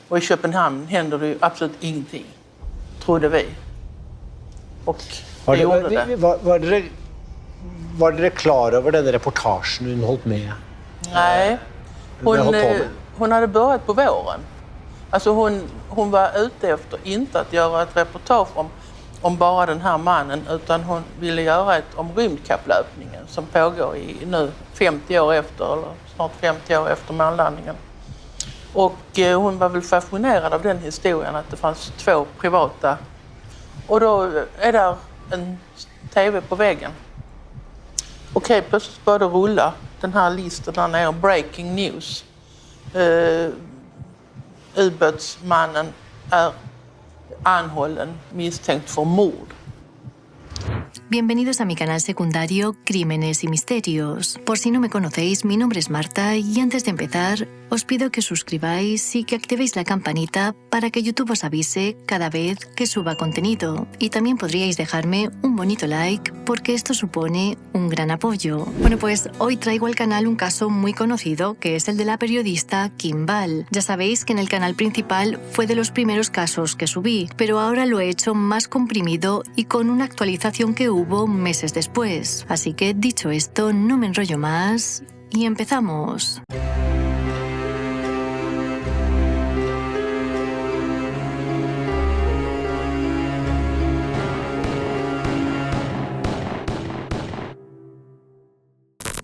Och i Köpenhamn händer det ju absolut ingenting, trodde vi. Och det gjorde det. Var dere klar över den reportagen hon hållit med? Nej, hon hade börjat på våren. Alltså hon var ute efter inte att göra ett reportage om bara den här mannen, utan hon ville göra ett om rymdkapplöpningen som pågår i nu 50 år efter, eller snart 50 år efter månlandningen. Och hon var väl fascinerad av den historien att det fanns 2 privata. Och då är där en tv på väggen. Och helt plötsligt började rulla den här listan där nere, breaking news. Ubåtsmannen är anhållen misstänkt för mord. Bienvenidos a mi canal secundario Crímenes y Misterios. Por si no me conocéis, mi nombre es Marta y antes de empezar, os pido que os suscribáis y que activéis la campanita para que YouTube os avise cada vez que suba contenido. Y también podríais dejarme un bonito like porque esto supone un gran apoyo. Bueno, pues hoy traigo al canal un caso muy conocido que es el de la periodista Kim Wall. Ya sabéis que en el canal principal fue de los primeros casos que subí, pero ahora lo he hecho más comprimido y con una actualización que hubo meses después. Así que dicho esto, no me enrollo más y empezamos.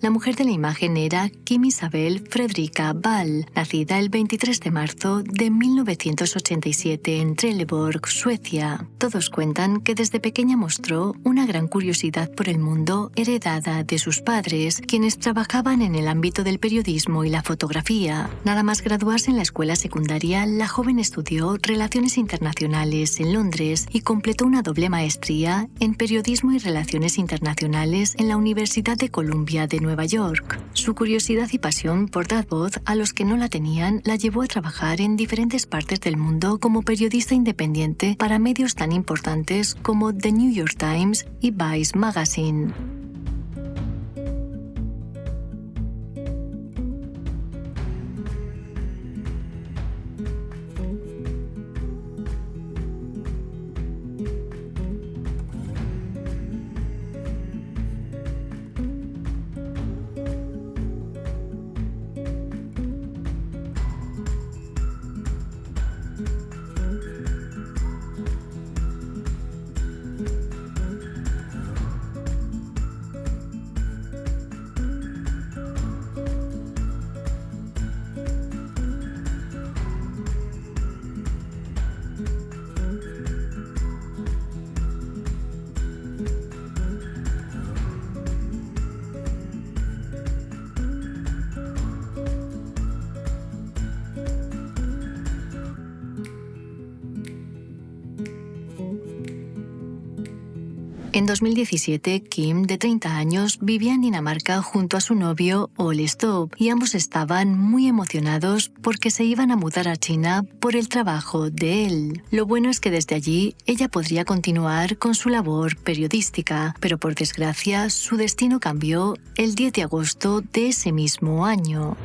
La mujer de la imagen era Kim Isabel Fredrika Wall, nacida el 23 de marzo de 1987 en Trelleborg, Suecia. Todos cuentan que desde pequeña mostró una gran curiosidad por el mundo heredada de sus padres, quienes trabajaban en el ámbito del periodismo y la fotografía. Nada más graduarse en la escuela secundaria, la joven estudió Relaciones Internacionales en Londres y completó una doble maestría en Periodismo y Relaciones Internacionales en la Universidad de Columbia de Nueva York. Su curiosidad y pasión por dar voz a los que no la tenían la llevó a trabajar en diferentes partes del mundo como periodista independiente para medios tan importantes como The New York Times y Vice Magazine. En 2017, Kim, de 30 años, vivía en Dinamarca junto a su novio, Ole Stob, y ambos estaban muy emocionados porque se iban a mudar a China por el trabajo de él. Lo bueno es que desde allí ella podría continuar con su labor periodística, pero por desgracia su destino cambió el 10 de agosto de ese mismo año.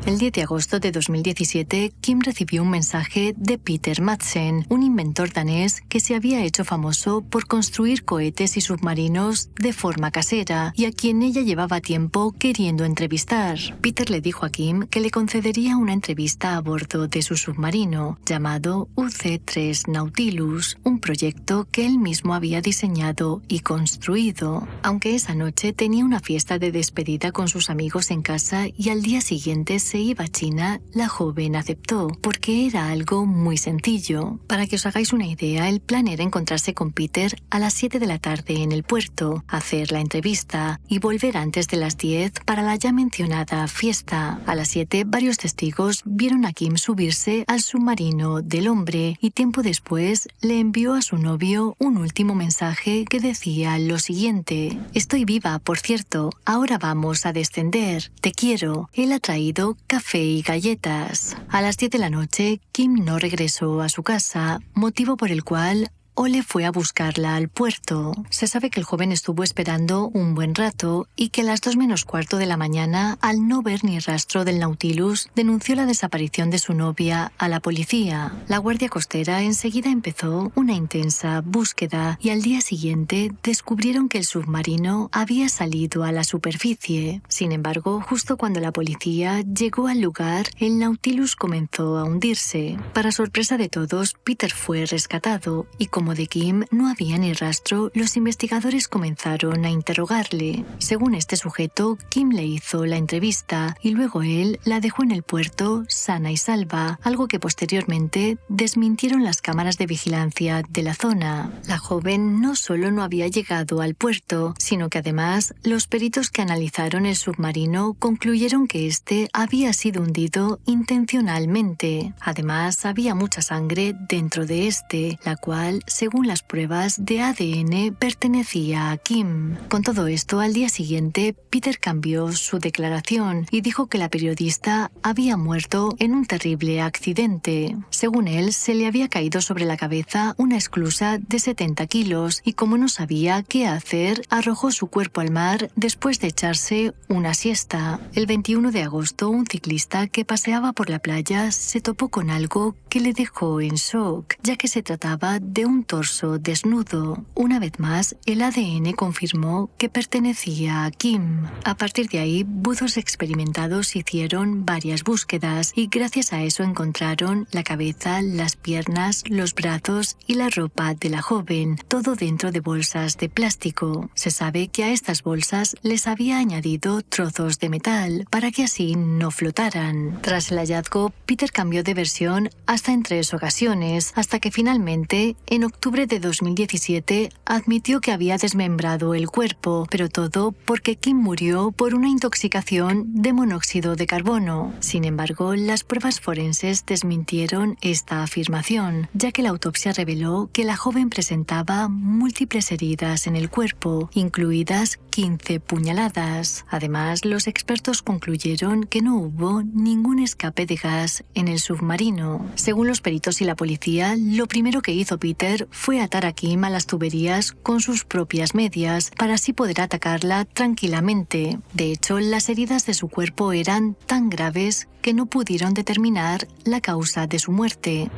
El 10 de agosto de 2017, Kim recibió un mensaje de Peter Madsen, un inventor danés que se había hecho famoso por construir cohetes y submarinos de forma casera y a quien ella llevaba tiempo queriendo entrevistar. Peter le dijo a Kim que le concedería una entrevista a bordo de su submarino, llamado UC-3 Nautilus, un proyecto que él mismo había diseñado y construido. Aunque esa noche tenía una fiesta de despedida con sus amigos en casa y al día siguiente se iba a China, la joven aceptó, porque era algo muy sencillo. Para que os hagáis una idea, el plan era encontrarse con Peter a las 7 de la tarde en el puerto, hacer la entrevista y volver antes de las 10 para la ya mencionada fiesta. A las 7, varios testigos vieron a Kim subirse al submarino del hombre y tiempo después le envió a su novio un último mensaje que decía lo siguiente: «Estoy viva, por cierto, ahora vamos a descender, te quiero, él ha traído café y galletas. A las 10 de la noche, Kim no regresó a su casa, motivo por el cual Ole fue a buscarla al puerto. Se sabe que el joven estuvo esperando un buen rato y que a las 2 menos cuarto de la mañana, al no ver ni rastro del Nautilus, denunció la desaparición de su novia a la policía. La Guardia Costera enseguida empezó una intensa búsqueda y al día siguiente descubrieron que el submarino había salido a la superficie. Sin embargo, justo cuando la policía llegó al lugar, el Nautilus comenzó a hundirse. Para sorpresa de todos, Peter fue rescatado y como de Kim no había ni rastro, los investigadores comenzaron a interrogarle. Según este sujeto, Kim le hizo la entrevista y luego él la dejó en el puerto sana y salva, algo que posteriormente desmintieron las cámaras de vigilancia de la zona. La joven no solo no había llegado al puerto, sino que además los peritos que analizaron el submarino concluyeron que este había sido hundido intencionalmente. Además, había mucha sangre dentro de este, la cual, según las pruebas de ADN, pertenecía a Kim. Con todo esto, al día siguiente, Peter cambió su declaración y dijo que la periodista había muerto en un terrible accidente. Según él, se le había caído sobre la cabeza una esclusa de 70 kilos y como no sabía qué hacer, arrojó su cuerpo al mar después de echarse una siesta. El 21 de agosto, un ciclista que paseaba por la playa se topó con algo que le dejó en shock, ya que se trataba de un torso desnudo. Una vez más, el ADN confirmó que pertenecía a Kim. A partir de ahí, buzos experimentados hicieron varias búsquedas y gracias a eso encontraron la cabeza, las piernas, los brazos y la ropa de la joven, todo dentro de bolsas de plástico. Se sabe que a estas bolsas les había añadido trozos de metal para que así no flotaran. Tras el hallazgo, Peter cambió de versión hasta en 3 ocasiones, hasta que finalmente, en octubre de 2017, admitió que había desmembrado el cuerpo, pero todo porque Kim murió por una intoxicación de monóxido de carbono. Sin embargo, las pruebas forenses desmintieron esta afirmación, ya que la autopsia reveló que la joven presentaba múltiples heridas en el cuerpo, incluidas 15 puñaladas. Además, los expertos concluyeron que no hubo ningún escape de gas en el submarino. Según los peritos y la policía, lo primero que hizo Peter fue atar a Kim a las tuberías con sus propias medias para así poder atacarla tranquilamente. De hecho, las heridas de su cuerpo eran tan graves que no pudieron determinar la causa de su muerte.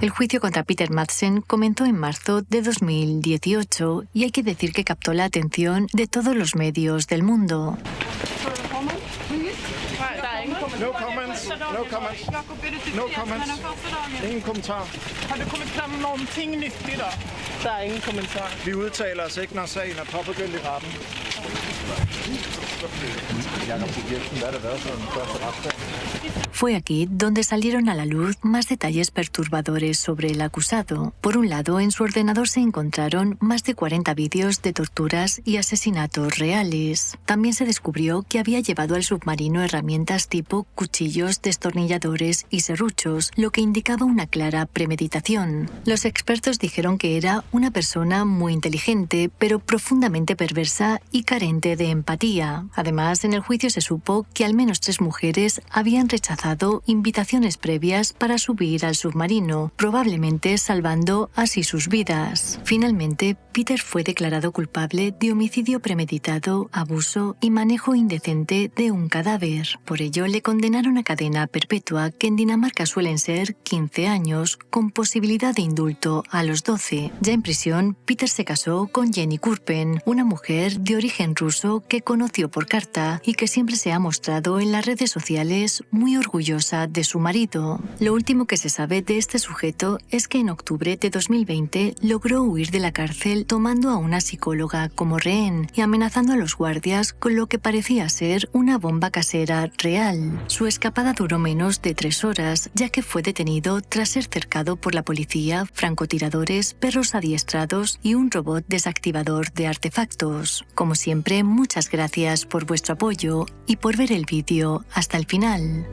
El juicio contra Peter Madsen comenzó en marzo de 2018 y hay que decir que captó la atención de todos los medios del mundo. No comments. No comments. No comments. Ingen kommentar. Har det kommit fram någonting nytt idag? Der er ingen kommentar. Vi udtaler os ikke, når sagen er påbegyndt i retten. Fue aquí donde salieron a la luz más detalles perturbadores sobre el acusado. Por un lado, en su ordenador se encontraron más de 40 vídeos de torturas y asesinatos reales. También se descubrió que había llevado al submarino herramientas tipo cuchillos, destornilladores y serruchos, lo que indicaba una clara premeditación. Los expertos dijeron que era una persona muy inteligente, pero profundamente perversa y carente de empatía. Además, en el juicio se supo que al menos 3 mujeres habían rechazado invitaciones previas para subir al submarino, probablemente salvando así sus vidas. Finalmente, Peter fue declarado culpable de homicidio premeditado, abuso y manejo indecente de un cadáver. Por ello, le condenaron a cadena perpetua, que en Dinamarca suelen ser 15 años, con posibilidad de indulto a los 12. Ya en prisión, Peter se casó con Jenny Kurpen, una mujer de origen ruso que conoció por carta y que siempre se ha mostrado en las redes sociales muy orgullosa de su marido. Lo último que se sabe de este sujeto es que en octubre de 2020 logró huir de la cárcel tomando a una psicóloga como rehén y amenazando a los guardias con lo que parecía ser una bomba casera real. Su escapada duró menos de 3 horas, ya que fue detenido tras ser cercado por la policía, francotiradores, perros adiestrados y un robot desactivador de artefactos. Como siempre, muchas gracias por vuestro apoyo y por ver el vídeo hasta el final.